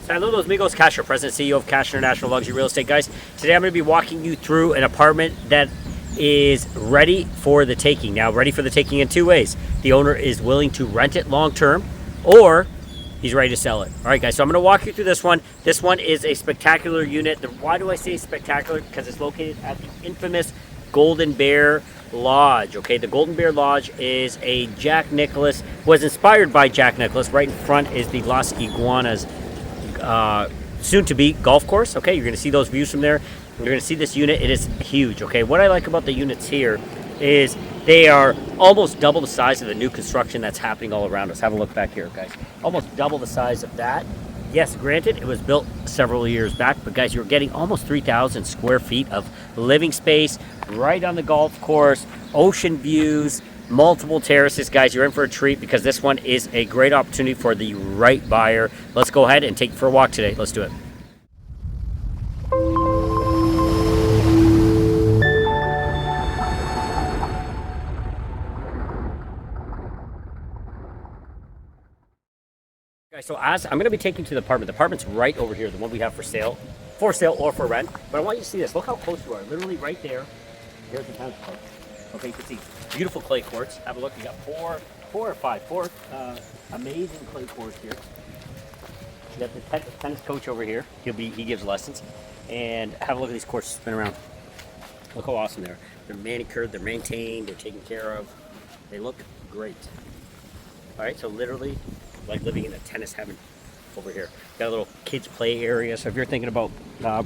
Saludos amigos, Kash, President and CEO of Kash International Luxury Real Estate. Guys, today I'm going to be walking you through an apartment that is ready for the taking. Now, ready for the taking in two ways. The owner is willing to rent it long term, or he's ready to sell it. All right, guys, so I'm going to walk you through this one. This one is a spectacular unit. Why do I say spectacular? Because it's located at the infamous Golden Bear Lodge. Okay, the Golden Bear Lodge is a Jack Nicklaus, was inspired by Jack Nicklaus. Right in front is the Las Iguanas soon-to-be golf course. Okay, you're going to see those views from there. You're going to see this unit. It is huge. Okay, what I like about the units here is they are almost double the size of the new construction that's happening all around us. Have a look back here, guys. Almost double the size of that. Yes, granted, it was built several years back, but guys, you're getting almost 3,000 square feet of living space right on the golf course, ocean views, multiple terraces. Guys, you're in for a treat because this one is a great opportunity for the right buyer. Let's go ahead and take it for a walk today. Let's do it. Guys, so as I'm going to be taking you to the apartment's right over here, the one we have for sale or for rent. But I want you to see this. Look how close you are. Literally right there. Here's the tennis court. Okay, you can see beautiful clay courts. Have a look. You got four amazing clay courts here. You got the tennis coach over here. He gives lessons. And have a look at these courts spin around. Look how awesome they are. They're manicured, they're maintained, they're taken care of. They look great. All right, so literally like living in a tennis heaven over here. Got a little kids play area. So if you're thinking about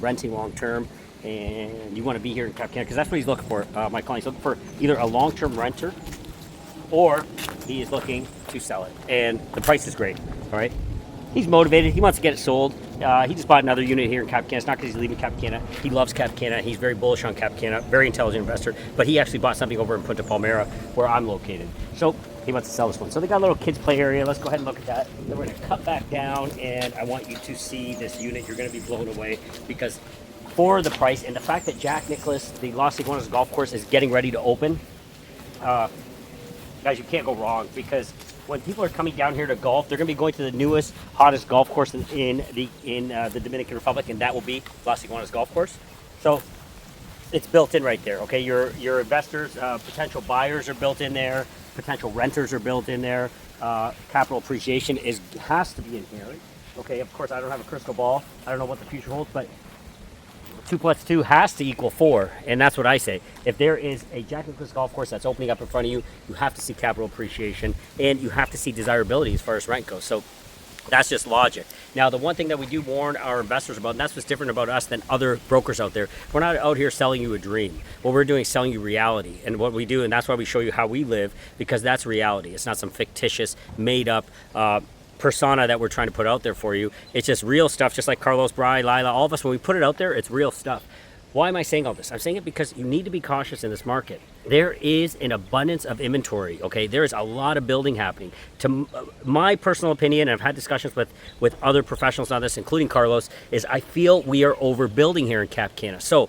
renting long term and you want to be here in Cap Cana, because that's what he's looking for. My client's looking for either a long term renter or he is looking to sell it. And the price is great. All right. He's motivated. He wants to get it sold. He just bought another unit here in Cap Cana. It's not because he's leaving Cap Cana. He loves Cap Cana. He's very bullish on Cap Cana. Very intelligent investor. But he actually bought something over in Punta Palmera where I'm located. So he wants to sell this one. So they got a little kids play area. Let's go ahead and look at that. Then we're going to cut back down, and I want you to see this unit. You're going to be blown away because for the price and the fact that Jack Nicklaus, the Las Iguanas golf course, is getting ready to open, guys, you can't go wrong because when people are coming down here to golf, they're going to be going to the newest, hottest golf course in the Dominican Republic, and that will be Las Iguanas golf course. So it's built in right there. Okay, your investors, potential buyers are built in there. Potential renters are built in there. Capital appreciation has to be in here. Okay, of course, I don't have a crystal ball. I don't know what the future holds, but 2 + 2 has to equal 4, and that's what I say. If there is a Jack Nicklaus golf course that's opening up in front of you, you have to see capital appreciation, and you have to see desirability as far as rent goes. So that's just logic. Now, the one thing that we do warn our investors about, and that's what's different about us than other brokers out there, we're not out here selling you a dream. What we're doing is selling you reality. And what we do, and that's why we show you how we live, because that's reality. It's not some fictitious, made-up persona that we're trying to put out there for you. It's just real stuff, just like Carlos, Bri, Lila, all of us, when we put it out there, it's real stuff. Why am I saying all this? I'm saying it because you need to be cautious in this market. There is an abundance of inventory, okay? There is a lot of building happening. To my personal opinion, and I've had discussions with other professionals on this, including Carlos, is I feel we are overbuilding here in Cap Cana. So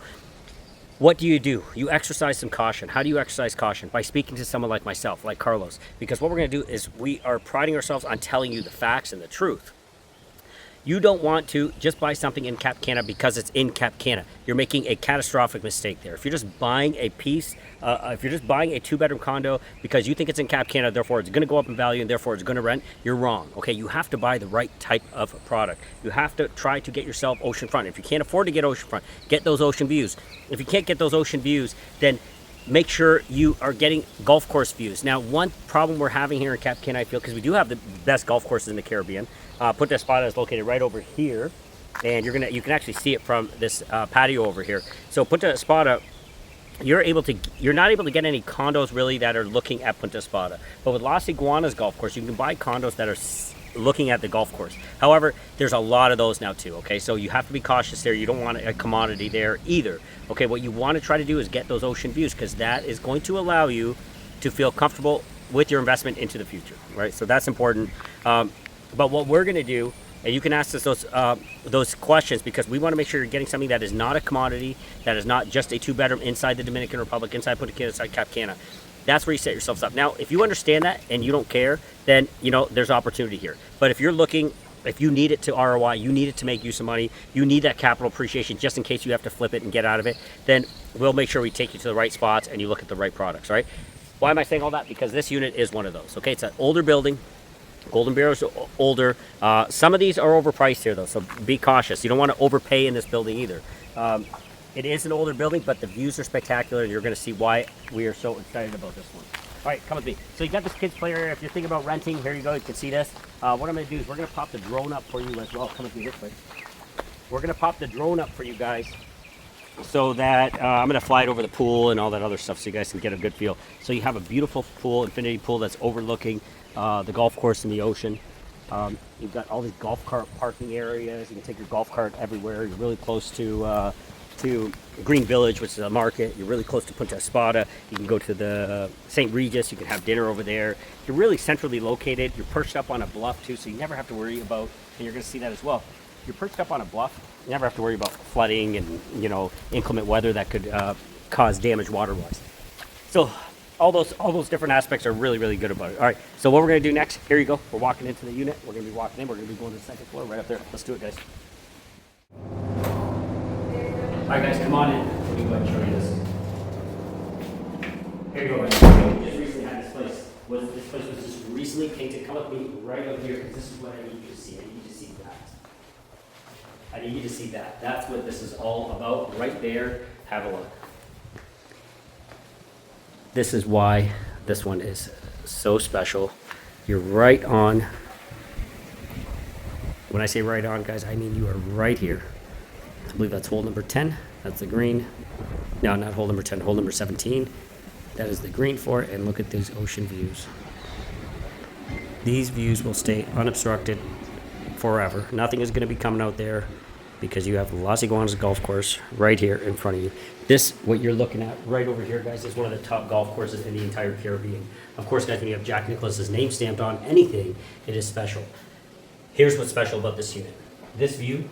what do? You exercise some caution. How do you exercise caution? By speaking to someone like myself, like Carlos. Because what we're going to do is we are priding ourselves on telling you the facts and the truth. You don't want to just buy something in Cap Cana because it's in Cap Cana. You're making a catastrophic mistake there. If you're just buying a piece, if you're just buying a 2-bedroom condo because you think it's in Cap Cana, therefore it's going to go up in value and therefore it's going to rent, you're wrong. Okay, you have to buy the right type of product. You have to try to get yourself oceanfront. If you can't afford to get oceanfront, get those ocean views. If you can't get those ocean views, then make sure you are getting golf course views. Now, one problem we're having here in Cap Cana, I feel, because we do have the best golf courses in the Caribbean. Punta Espada is located right over here, and you can actually see it from this patio over here. So Punta Espada, you're not able to get any condos really that are looking at Punta Espada. But with Las Iguanas golf course, you can buy condos that are looking at the golf course. However, there's a lot of those now too, okay? So you have to be cautious there. You don't want a commodity there either. Okay, what you want to try to do is get those ocean views because that is going to allow you to feel comfortable with your investment into the future, right? So that's important. But what we're going to do, and you can ask us those questions because we want to make sure you're getting something that is not a commodity, that is not just a 2-bedroom inside the Dominican Republic, inside Punta Cana, inside Cap Cana. That's where you set yourselves up. Now, if you understand that and you don't care, then, there's opportunity here. But if you're looking if you need it to ROI, you need it to make you some money, you need that capital appreciation just in case you have to flip it and get out of it, then we'll make sure we take you to the right spots and you look at the right products, right? Why am I saying all that? Because this unit is one of those, okay? It's an older building. Golden Barrel's older. Some of these are overpriced here, though, so be cautious. You don't want to overpay in this building either. It is an older building, but the views are spectacular, and you're going to see why we are so excited about this one. All right, come with me. So you got this kids' play area. If you're thinking about renting, here you go. You can see this. What I'm going to do is we're going to pop the drone up for you as well. Come with me this way. We're going to pop the drone up for you guys so that I'm going to fly it over the pool and all that other stuff so you guys can get a good feel. So you have a beautiful pool, infinity pool that's overlooking the golf course and the ocean. You've got all these golf cart parking areas. You can take your golf cart everywhere. You're really close to Green Village, which is a market. You're really close to Punta Espada. You can go to the St. Regis. You can have dinner over there. You're really centrally located. You're perched up on a bluff too, so you never have to worry about, and you're going to see that as well. You're perched up on a bluff. You never have to worry about flooding and, you know, inclement weather that could cause damage water-wise. So all those different aspects are really, really good about it. All right, so what we're going to do next, here you go. We're walking into the unit. We're going to be walking in. We're going to be going to the second floor right up there. Let's do it, guys. All right, guys, come on in. Let me go ahead and show you this. Here you go, guys. We just recently had this place. This place was just recently painted. Come with me right up here, because this is what I need you to see. I need you to see that. I need you to see that. That's what this is all about. Right there. Have a look. This is why this one is so special. You're right on. When I say right on, guys, I mean you are right here. I believe that's hole number 10. That's the green. No, not hole number 10, hole number 17. That is the green for it, and look at these ocean views. These views will stay unobstructed forever. Nothing is going to be coming out there because you have Las Iguanas Golf Course right here in front of you. This, what you're looking at right over here, guys, is one of the top golf courses in the entire Caribbean. Of course, guys, when you have Jack Nicklaus's name stamped on anything, it is special. Here's what's special about this unit. This view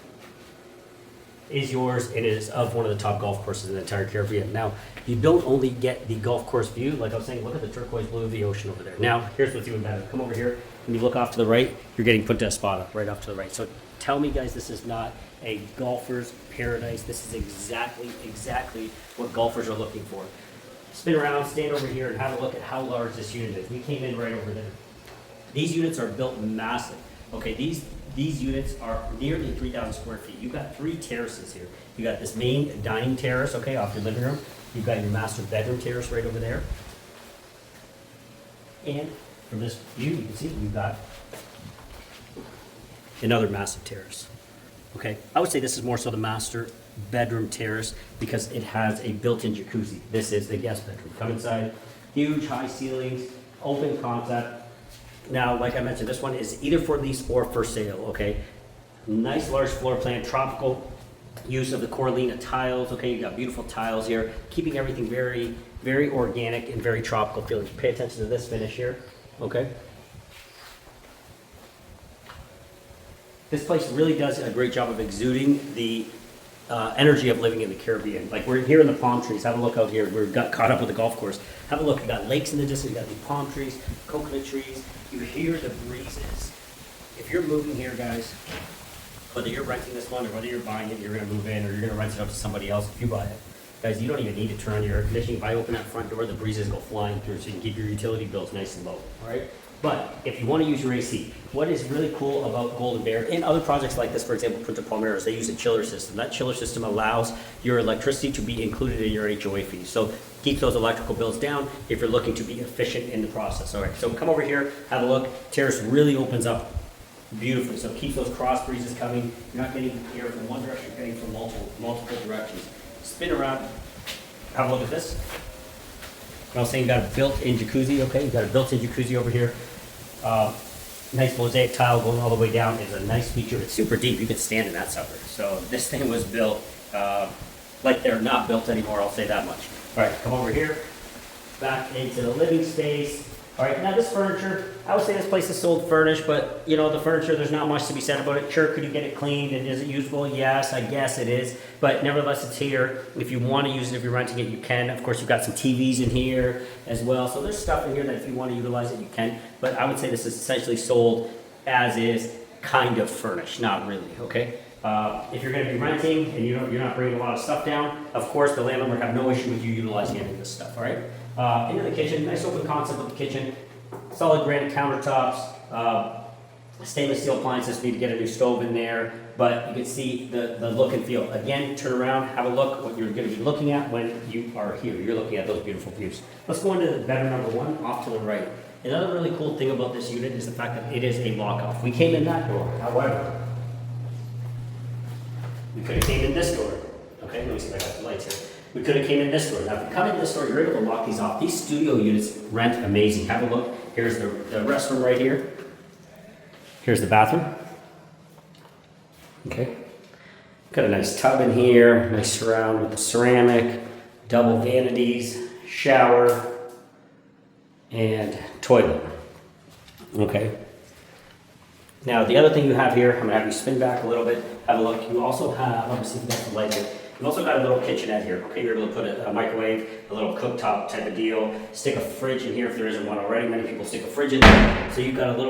is yours, and it is of one of the top golf courses in the entire Caribbean. Now, you don't only get the golf course view, like I was saying, look at the turquoise blue of the ocean over there. Now, here's what's even better. Come over here, when you look off to the right, you're getting Punta Espada right off to the right. So tell me, guys, this is not a golfer's paradise. This is exactly what golfers are looking for. Spin around, stand over here, and have a look at how large this unit is. We came in right over there. These units are built massive. Okay, these units are nearly 3,000 square feet. You've got 3 terraces here. You got this main dining terrace, okay, off your living room. You've got your master bedroom terrace right over there. And from this view, you can see you've got another massive terrace. Okay, I would say this is more so the master bedroom terrace because it has a built-in jacuzzi. This is the guest bedroom. Come inside, huge high ceilings, open concept. Now, like I mentioned, this one is either for lease or for sale, okay? Nice large floor plan, tropical use of the Coralina tiles, okay? You got beautiful tiles here, keeping everything very, very organic and very tropical feeling. Pay attention to this finish here, okay? This place really does a great job of exuding the energy of living in the Caribbean. Like we're here in the palm trees. Have a look out here. We've got caught up with the golf course. Have a look. We've got lakes in the distance. We've got these palm trees, coconut trees. You hear the breezes. If you're moving here, guys, whether you're renting this one or whether you're buying it, you're going to move in or you're going to rent it out to somebody else. If you buy it, guys, you don't even need to turn on your air conditioning. If I open that front door, the breezes go flying through so you can keep your utility bills nice and low. All right. But if you want to use your AC, what is really cool about Golden Bear and other projects like this, for example, Punta Palmeras, they use a chiller system. That chiller system allows your electricity to be included in your HOA fees. So keep those electrical bills down if you're looking to be efficient in the process. All right, so come over here, have a look. Terrace really opens up beautifully. So keep those cross breezes coming. You're not getting air from one direction, you're getting from multiple directions. Spin around, have a look at this. I was saying you got a built-in jacuzzi, okay? You got a built-in jacuzzi over here. Nice mosaic tile going all the way down is a nice feature. It's super deep. You can stand in that sucker. So this thing was built like they're not built anymore, I'll say that much. All right, come over here. Back into the living space. All right, now this furniture, I would say this place is sold furnished, but you know, the furniture, there's not much to be said about it. Sure, could you get it cleaned and is it usable? Yes, I guess it is, but nevertheless, it's here. If you want to use it, if you're renting it, you can. Of course, you've got some TVs in here as well, so there's stuff in here that if you want to utilize it, you can, but I would say this is essentially sold as is. kind of furnished, not really, okay? If you're going to be renting and you're not bringing a lot of stuff down, of course the landlord will have no issue with you utilizing any of this stuff, all right? Into the kitchen, nice open concept of the kitchen, solid granite countertops, stainless steel appliances, need to get a new stove in there, but you can see the look and feel. Again, turn around, have a look what you're going to be looking at when you are here. You're looking at those beautiful views. Let's go into the bedroom number 1 off to the right. Another really cool thing about this unit is the fact that it is a lock-off. We came in that door, however, we could have came in this door. Okay, let me see if I got the lights here. We could have came in this door. Now, if you come in this door, you're able to lock these off. These studio units rent amazing. Have a look. Here's the restroom right here. Here's the bathroom. Okay. Got a nice tub in here, nice surround with the ceramic, double vanities, shower, and toilet. Okay. Now, the other thing you have here, I'm going to have you spin back a little bit, have a look. You also have, let me see if that's the light here. You've also got a little kitchenette here. Okay, you're able to put a microwave, a little cooktop type of deal, stick a fridge in here if there isn't one already. Many people stick a fridge in there. So you've got a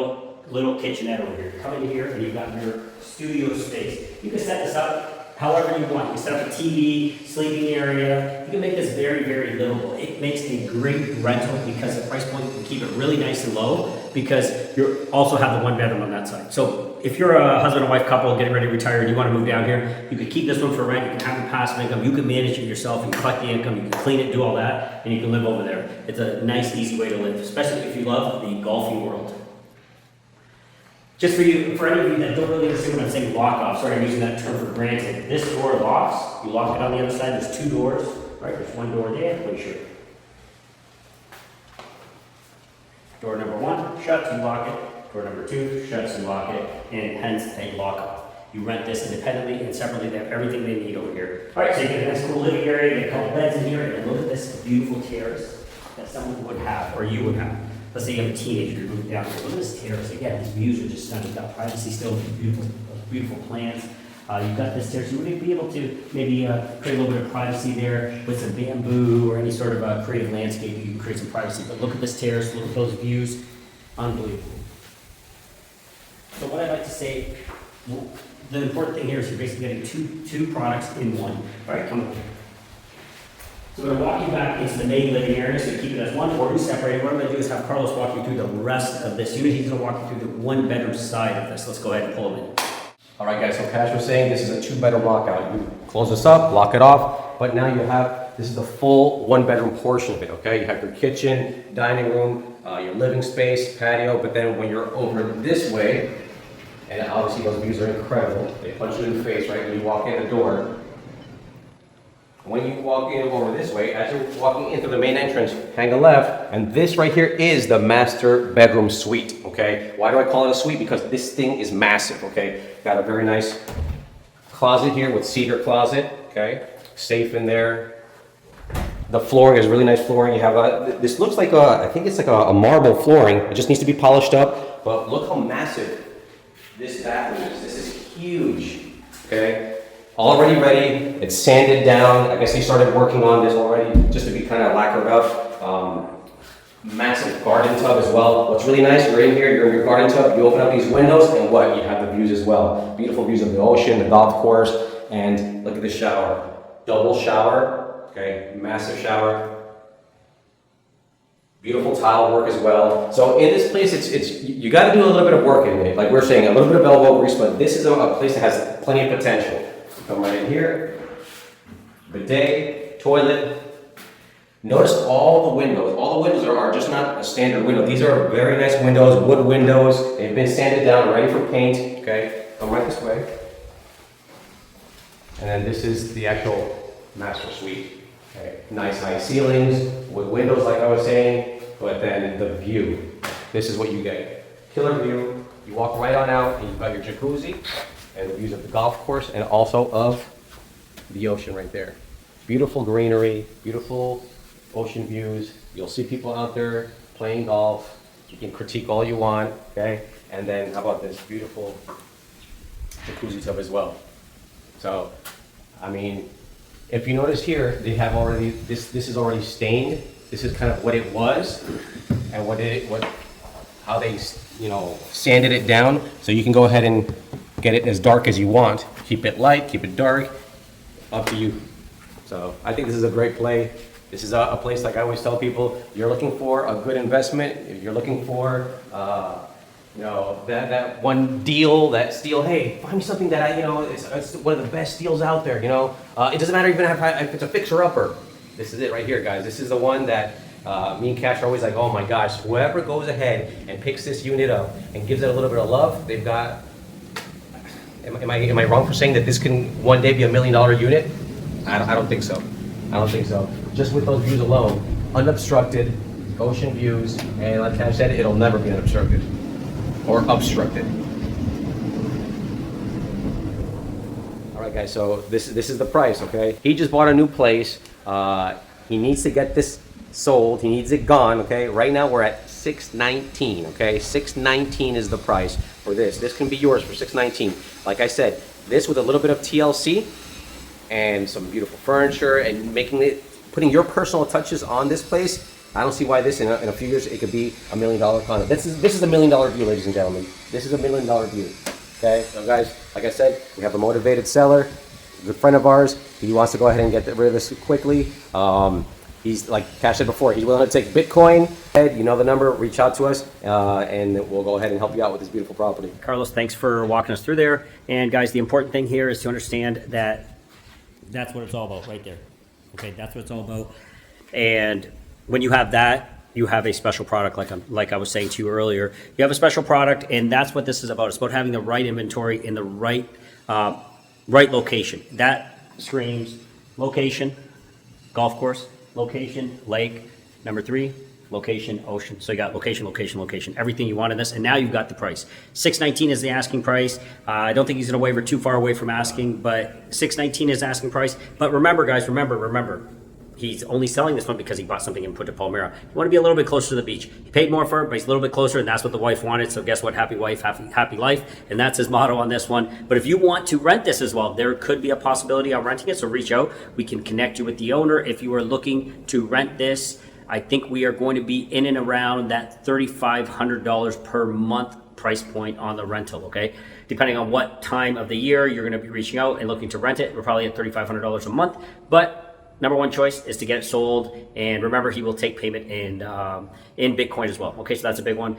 little kitchenette over here. Come in here and you've got your studio space. You can set this up however you want. You can set up a TV, sleeping area. You can make this very, very livable. It makes a great rental because the price point, you can keep it really nice and low because you also have the 1 bedroom on that side. So if you're a husband and wife couple getting ready to retire and you want to move down here, you can keep this one for rent. You can have the passive income. You can manage it yourself. You can collect the income. You can clean it, do all that, and you can live over there. It's a nice, easy way to live, especially if you love the golfing world. Just for you, for any of you that don't really understand when I'm saying lock off, sorry I'm using that term for granted. This door locks, you lock it on the other side, there's 2 doors, right? There's 1 door there, pretty sure. Door number 1 shuts, you lock it. Door number 2 shuts, you lock it, and hence a lock off. You rent this independently and separately, they have everything they need over here. All right, so you get a nice cool living area, you get a couple beds in here, and look at this beautiful terrace that someone would have, or you would have. Let's say you have a teenager, you're moving down here. Look at this terrace. Again, these views are just stunning. You've got privacy still, beautiful plants. You've got this terrace. You would be able to maybe create a little bit of privacy there with some bamboo or any sort of creative landscape. You can create some privacy. But look at this terrace. Look at those views. Unbelievable. So what I'd like to say, the important thing here is you're basically getting two products in one. All right, come on. So we're going to walk you back into the main living area, so you keep it as 1 or 2 separated. What I'm going to do is have Carlos walk you through the rest of this unit. He's going to walk you through the 1 bedroom side of this. Let's go ahead and pull him in. All right, guys, so Kash was saying this is a 2 bedroom lockout. You close this up, lock it off, but now you have, this is the full 1 bedroom portion of it, okay? You have your kitchen, dining room, your living space, patio, but then when you're over this way, and obviously those views are incredible. They punch you in the face, right, when you walk in the door. When you walk in over this way, as you're walking into the main entrance, hang a left, and this right here is the master bedroom suite, okay? Why do I call it a suite? Because this thing is massive, okay? Got a very nice closet here with cedar closet, okay? Safe in there. The flooring is really nice flooring. You have this looks like I think it's like a marble flooring. It just needs to be polished up, but look how massive this bathroom is. This is huge, okay? Already ready, it's sanded down. I guess they started working on this already just to be kind of lacquered up. Massive garden tub as well. What's really nice, you're in here, you're in your garden tub, you open up these windows and what? You have the views as well. Beautiful views of the ocean, the golf course, and look at the shower. Double shower, okay, massive shower. Beautiful tile work as well. So in this place, you got to do a little bit of work in it. Like we're saying, a little bit of elbow grease, but this is a place that has plenty of potential. Come right in here, bidet, toilet. Notice all the windows. All the windows are just not a standard window. These are very nice windows, wood windows. They've been sanded down, ready for paint. Okay, come right this way. And then this is the actual master suite. Okay, nice high ceilings, with windows like I was saying, but then the view. This is what you get. Killer view. You walk right on out and you've got your jacuzzi. And the views of the golf course and also of the ocean right there. Beautiful greenery, beautiful ocean views. You'll see people out there playing golf. You can critique all you want, okay? And then how about this beautiful jacuzzi tub as well. So, I mean, if you notice here, they have already, this is already stained. This is kind of what it was and how they you know, sanded it down, so you can go ahead and get it as dark as you want. Keep it light, keep it dark, up to you. So I think this is a great play. This is a place, like I always tell people, you're looking for a good investment, you're looking for, you know, that one deal, that steal, hey, find me something that it's one of the best deals out there, you know. It doesn't matter even if it's a fixer-upper. This is it right here, guys. This is the one that me and Kash are always like, oh my gosh, whoever goes ahead and picks this unit up and gives it a little bit of love, they've got, am I wrong for saying that this can one day be $1 million unit? I don't think so. I don't think so. Just with those views alone, unobstructed, ocean views, and like Kash said, it'll never be unobstructed or obstructed. All right, guys, so this is the price, okay? He just bought a new place. He needs to get this sold. He needs it gone, okay? Right now we're at $619, okay? $619 is the price for this. This can be yours for $619. Like I said, this with a little bit of TLC and some beautiful furniture and putting your personal touches on this place. I don't see why this in a few years it could be $1 million condo. This is $1 million view, ladies and gentlemen. This is $1 million view. Okay, so guys, like I said, we have a motivated seller, a good friend of ours. He wants to go ahead and get rid of this quickly. He's, like Kash said before, he's willing to take Bitcoin. You know the number, reach out to us, and we'll go ahead and help you out with this beautiful property. Carlos, thanks for walking us through there. And guys, the important thing here is to understand that that's what it's all about right there. Okay, that's what it's all about. And when you have that, you have a special product, like I was saying to you earlier. You have a special product, and that's what this is about. It's about having the right inventory in the right location. That screams location, golf course, location, lake. Number 3, location, ocean. So you got location, location, location, everything you want in this, and now you've got the price. $619 is the asking price. I don't think he's gonna waver too far away from asking, but $619 is asking price. But remember, guys, remember, he's only selling this one because he bought something in Punta Palmera. You want to be a little bit closer to the beach. He paid more for it, but he's a little bit closer, and that's what the wife wanted. So guess what? Happy wife, happy life. And that's his motto on this one. But if you want to rent this as well, there could be a possibility of renting it. So reach out. We can connect you with the owner. If you are looking to rent this, I think we are going to be in and around that $3,500 per month price point on the rental, okay? Depending on what time of the year you're gonna be reaching out and looking to rent it, we're probably at $3,500 a month. But number one choice is to get it sold, and remember, he will take payment in Bitcoin as well. Okay, so that's a big one.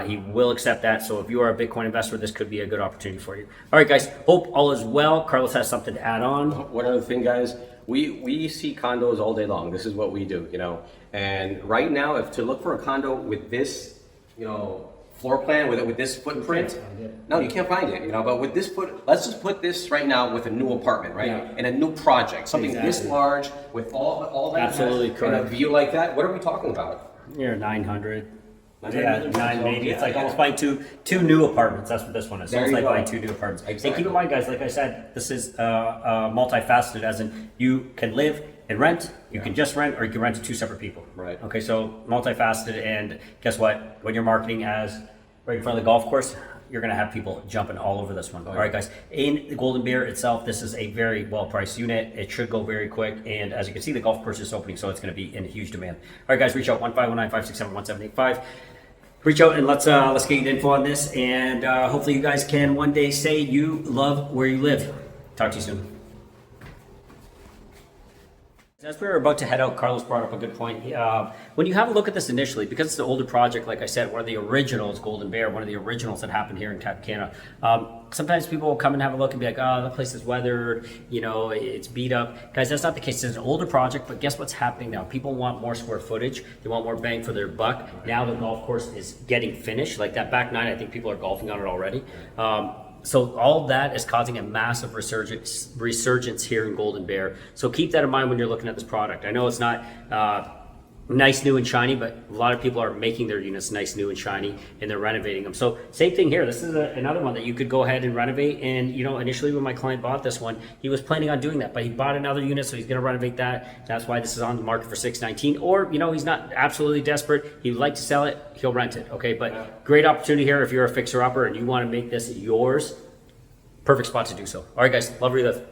He will accept that. So if you are a Bitcoin investor, this could be a good opportunity for you. All right, guys. Hope all is well. Carlos has something to add on. One other thing, guys. We see condos all day long. This is what we do, you know. And right now, if to look for a condo with this, you know, floor plan with this footprint, no, you can't find it, you know. But with this let's just put this right now with a new apartment, right, Yeah. and a new project, something this large with all that, Absolutely correct. and a view like that. What are we talking about? You're 900. 900? Yeah, 9 maybe. Yeah, It's like yeah. almost buying two new apartments. That's what this one is. So There it's you like go. buying 2 new apartments. Exactly. And keep in mind, guys, like I said, this is multifaceted, as in you can live and rent. You can just rent, or you can rent to 2 separate people. Right. Okay, so multifaceted, and guess what? When you're marketing as right in front of the golf course, you're going to have people jumping all over this one. All right, guys. In the Golden Bear itself, this is a very well-priced unit. It should go very quick, and as you can see, the golf course is opening, so it's going to be in huge demand. All right, guys, reach out 1-519-567-1785. Reach out and let's get you info on this, and hopefully you guys can one day say you love where you live. Talk to you soon. As we were about to head out, Carlos brought up a good point. When you have a look at this initially, because it's an older project, like I said, one of the originals, Golden Bear, one of the originals that happened here in Cana. Sometimes people will come and have a look and be like, oh, that place is weathered, you know, it's beat up. Guys, that's not the case. It's an older project, but guess what's happening now? People want more square footage. They want more bang for their buck. Now the golf course is getting finished. Like that back 9, I think people are golfing on it already. So all that is causing a massive resurgence here in Golden Bear. So keep that in mind when you're looking at this product. I know it's not nice, new, and shiny, but a lot of people are making their units nice, new, and shiny, and they're renovating them. So same thing here. This is another one that you could go ahead and renovate. And you know, initially when my client bought this one, he was planning on doing that, but he bought another unit, so he's going to renovate that. That's why this is on the market for $619. Or you know, he's not absolutely desperate. He'd like to sell it. He'll rent it. Okay, but great opportunity here if you're a fixer-upper and you want to make this yours. Perfect spot to do so. All right, guys. Love where you live.